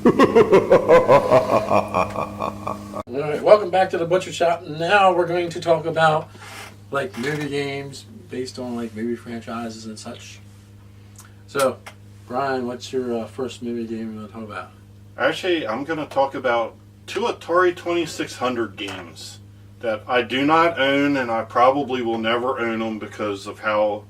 Alright, welcome back to the Butcher Shop. Now we're going to talk about like movie games based on like movie franchises and such. So, Brian, what's your first movie game you want to talk about? Actually, I'm going to talk about two Atari 2600 games that I do not own, and I probably will never own them because of how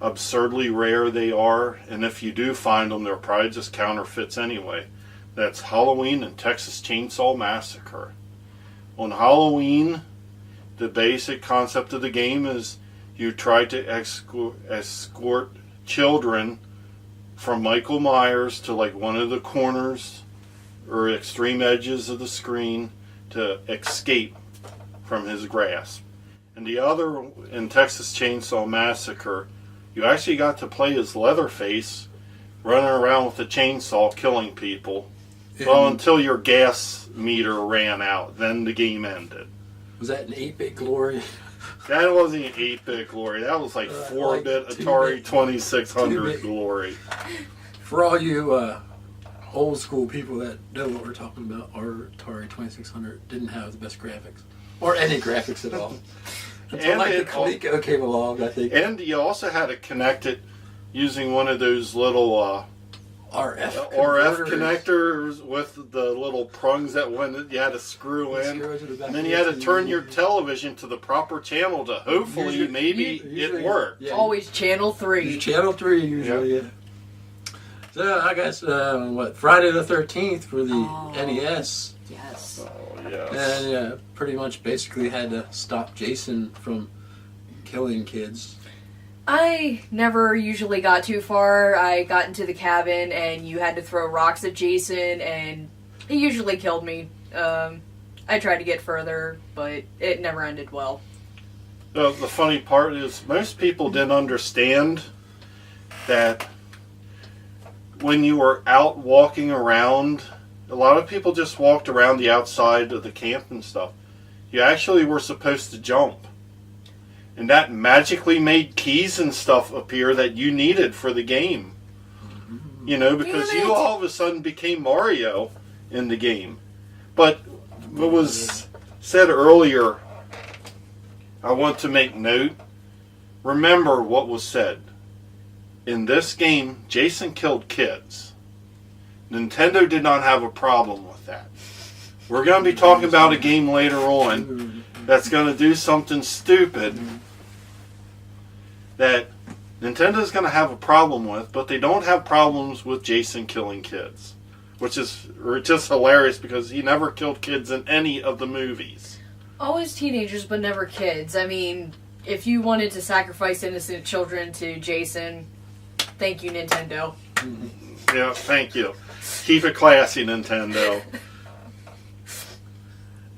absurdly rare they are. And if you do find them, they're probably just counterfeits anyway. That's Halloween and Texas Chainsaw Massacre. On Halloween, the basic concept of the game is you try to escort children from Michael Myers to like one of the corners or extreme edges of the screen to escape from his grasp. And the other, in Texas Chainsaw Massacre, you actually got to play as Leatherface running around with a chainsaw killing people. Well, until your gas meter ran out, then the game ended. Was that an 8-bit glory? That wasn't an 8-bit glory. That was like 4-bit like Atari 2600 glory. For all you old school people that know what we're talking about, our Atari 2600 didn't have the best graphics. Or any graphics at all. Until like the Coleco came along, I think. And you also had to connect it using one of those little RF connectors with the little prongs that you had to screw in. And then you had to turn your television to the proper channel to hopefully it worked. Yeah. Always channel 3. Channel 3 usually, yeah. So I guess, Friday the 13th for the NES. Yes. Oh, yes. And yeah, pretty much basically had to stop Jason from killing kids. I never usually got too far. I got into the cabin and you had to throw rocks at Jason and he usually killed me. I tried to get further, but it never ended well. The funny part is most people didn't understand that when you were out walking around, a lot of people just walked around the outside of the camp and stuff. You actually were supposed to jump. And that magically made keys and stuff appear that you needed for the game. You know, because you all of a sudden became Mario in the game. But what was said earlier, I want to make note. Remember what was said. In this game, Jason killed kids. Nintendo did not have a problem with that. We're going to be talking about a game later on that's going to do something stupid that Nintendo's going to have a problem with, but they don't have problems with Jason killing kids, which is just hilarious because he never killed kids in any of the movies. Always teenagers, but never kids. I mean, if you wanted to sacrifice innocent children to Jason, thank you, Nintendo. Yeah, thank you. Keep it classy, Nintendo.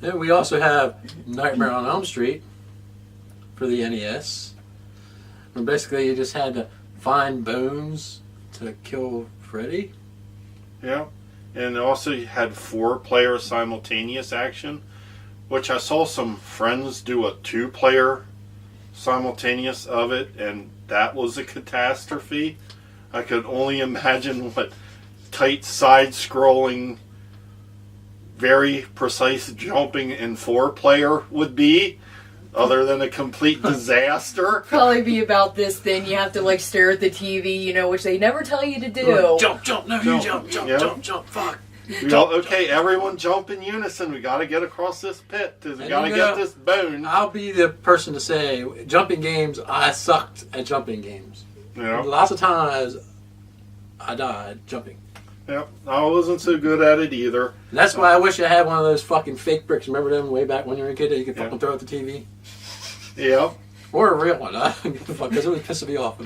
Then we also have Nightmare on Elm Street for the NES. Where basically you just had to find bones to kill Freddy. Yeah. And also you had 4-player simultaneous action, which I saw some friends do a 2-player simultaneous of it, and that was a catastrophe. I could only imagine what tight side-scrolling, very precise jumping in 4-player would be, other than a complete disaster. Probably be about this then. You have to like stare at the TV, which they never tell you to do. Jump, no, you jump, fuck. Okay, everyone jump in unison. We got to get across this pit. We got to get this bone. I'll be the person to say, jumping games, I sucked at jumping games. Yeah. Lots of times, I died jumping. Yep, I wasn't so good at it either. And that's why I wish I had one of those fucking fake bricks. Remember them way back when you were a kid that you could fucking throw at the TV? Yep. Or a real one. I don't give a fuck, because it was pissing me off.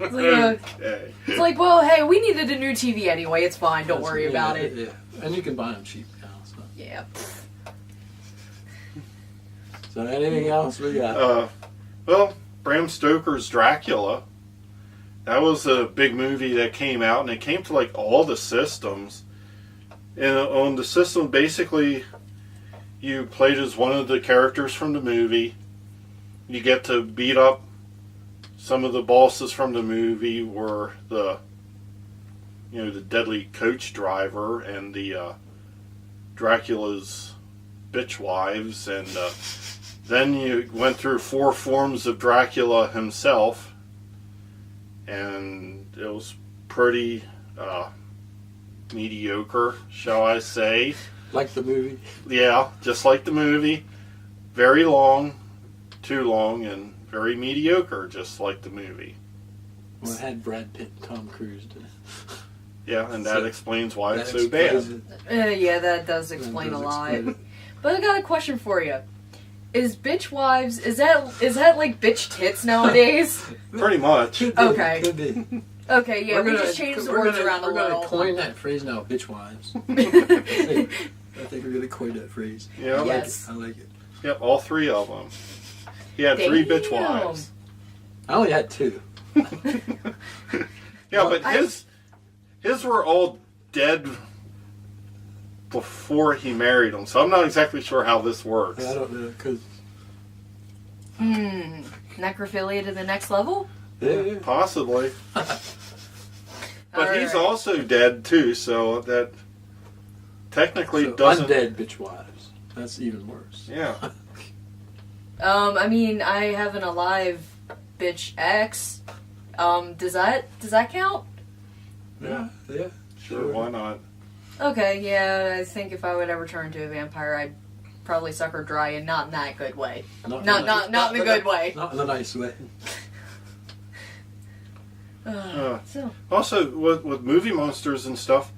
It's like, well, hey, we needed a new TV anyway. It's fine. Don't worry about it. Yeah. And you can buy them cheap now. So. Yeah. So anything else we got? Well, Bram Stoker's Dracula. That was a big movie that came out, and it came to like all the systems. And on the system, basically, you played as one of the characters from the movie. You get to beat up some of the bosses from the movie were the the deadly coach driver and the Dracula's bitch wives, and then you went through 4 forms of Dracula himself, and it was pretty mediocre, shall I say. Like the movie. Yeah, just like the movie. Very long, too long, and very mediocre, just like the movie. Well, it had Brad Pitt and Tom Cruise in it. Yeah, and that So, explains why That it's so bad. explains it. Yeah, that does explain That a does lot. explain it. But I got a question for you. Is bitch wives, is that like bitch tits nowadays? Pretty much. Could be, Okay. Could be. Okay, yeah, We're we gonna- just changed the we're words gonna- around a We're little. going to coin that phrase now, bitch wives. I think we're going to coin that phrase. Yeah. Yes. I like it. Yep, all 3 of them. He had 3 bitch Damn. wives. I only had 2. Yeah, but his were all dead before he married them, so I'm not exactly sure how this works. I don't know, because... Necrophilia to the next level? Yeah. Possibly. But he's Alright. also dead too, so that technically So, doesn't. undead bitch wives. That's even worse. Yeah. I mean, I have an alive bitch ex. Does that count? Yeah. Yeah. Sure, why not? Okay, yeah, I think if I would ever turn into a vampire, I'd probably suck her dry, and not in that good way. Not in the good way. Not in the nice way. So Also, with movie monsters and stuff,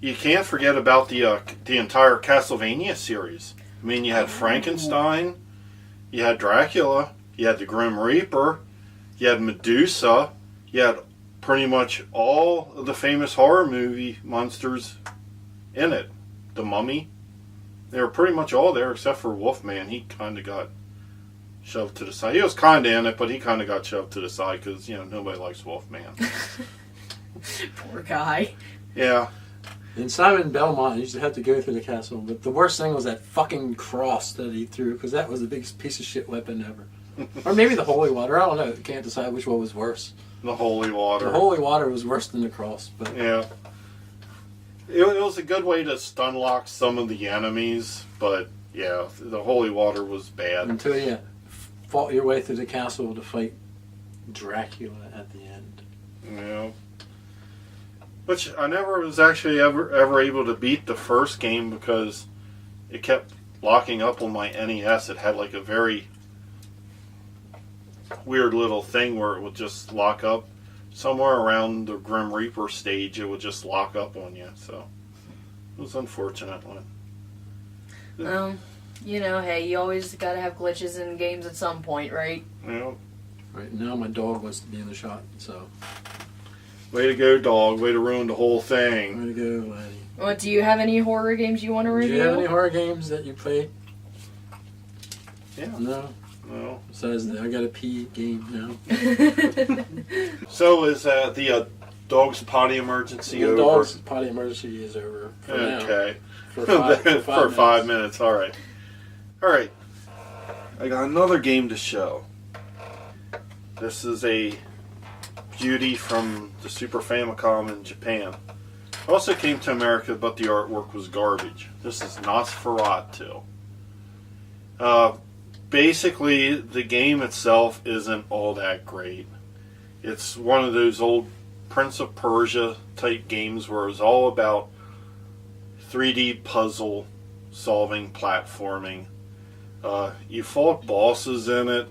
you can't forget about the entire Castlevania series. I mean, you had Frankenstein, you had Dracula, you had the Grim Reaper, you had Medusa, you had pretty much all of the famous horror movie monsters in it. The Mummy, they were pretty much all there except for Wolfman. He kind of got shoved to the side. He was kind of in it, but he kind of got shoved to the side because, nobody likes Wolfman. poor guy. Yeah. And Simon Belmont used to have to go through the castle, but the worst thing was that fucking cross that he threw, because that was the biggest piece of shit weapon ever. Or maybe the holy water. I don't know. Can't decide which one was worse. The holy water. The holy water was worse than the cross, but Yeah. It was a good way to stun lock some of the enemies, but yeah, the holy water was bad. until you fought your way through the castle to fight Dracula at the end. Yeah. Which I never was actually ever able to beat the first game because it kept locking up on my NES. It had like a very weird little thing where it would just lock up. Somewhere around the Grim Reaper stage, it would just lock up on you. So it was unfortunate. Hey, you always gotta have glitches in games at some point, right? Yeah. Right now, my dog wants to be in the shot, so Way to go, dog. Way to ruin the whole thing. way to go, Laddie. Well, do you have any horror games you want to Do review? you have any horror games that you played? Yeah. No. No. Besides the I Gotta Pee game now. So is the dog's potty emergency The over? dog's potty emergency is over for now. Okay. For five, For 5 minutes. All right. All right. I got another game to show. This is a beauty from the Super Famicom in Japan. Also came to America, but the artwork was garbage. This is Nosferatu. Basically, the game itself isn't all that great. It's one of those old Prince of Persia type games where it's all about 3D puzzle solving, platforming. You fought bosses in it,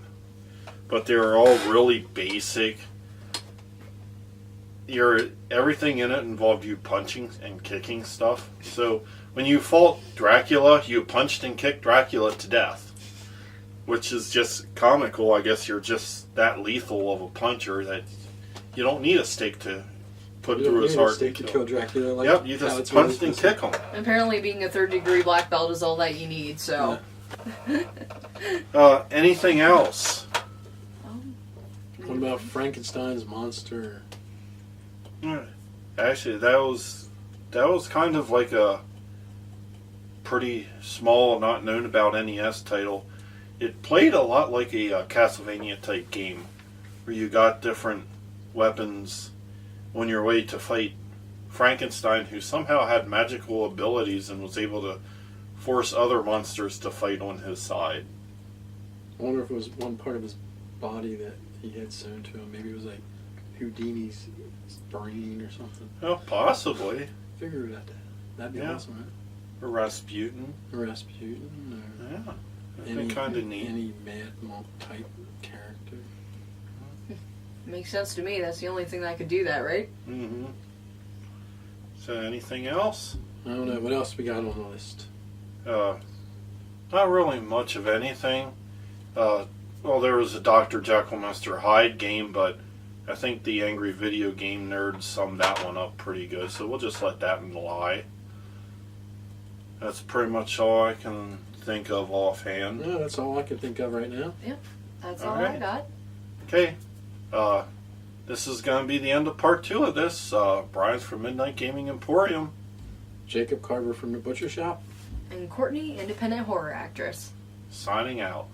but they were all really basic. Everything in it involved you punching and kicking stuff. So when you fought Dracula, you punched and kicked Dracula to death, which is just comical. I guess you're just that lethal of a puncher that you don't need a stake to put You through don't his need a heart. stake to kill Dracula. Like Yep, you how just it's punched really and kick him. Apparently, being a third-degree black belt is all that you need. So, Anything else? What about Frankenstein's monster? Actually, that was kind of like a pretty small, not known about NES title. It played a lot like a Castlevania type game, where you got different weapons on your way to fight Frankenstein who somehow had magical abilities and was able to force other monsters to fight on his side. I wonder if it was one part of his body that he had sewn to him. Maybe it was like Houdini's brain or something. Oh, possibly. Figure it out. That'd be Yeah. awesome, right? Or Rasputin. Rasputin or Yeah. That'd be kind of neat. Any Mad Monk type character. Makes sense to me. That's the only thing that could do that, right? Mm-hmm. So, anything else? I don't know. What else we got on the list? Not really much of anything. Well, there was a Dr. Jekyll, Mr. Hyde game, but I think the Angry Video Game Nerds summed that one up pretty good, so we'll just let that one lie. That's pretty much all I can think of offhand. No, that's all I can think of right now. That's All all I right. got. Okay. This is going to be the end of part 2 of this. Brian's from Midnight Gaming Emporium. Jacob Carver from the Butcher Shop. And Courtney, independent horror actress. Signing out.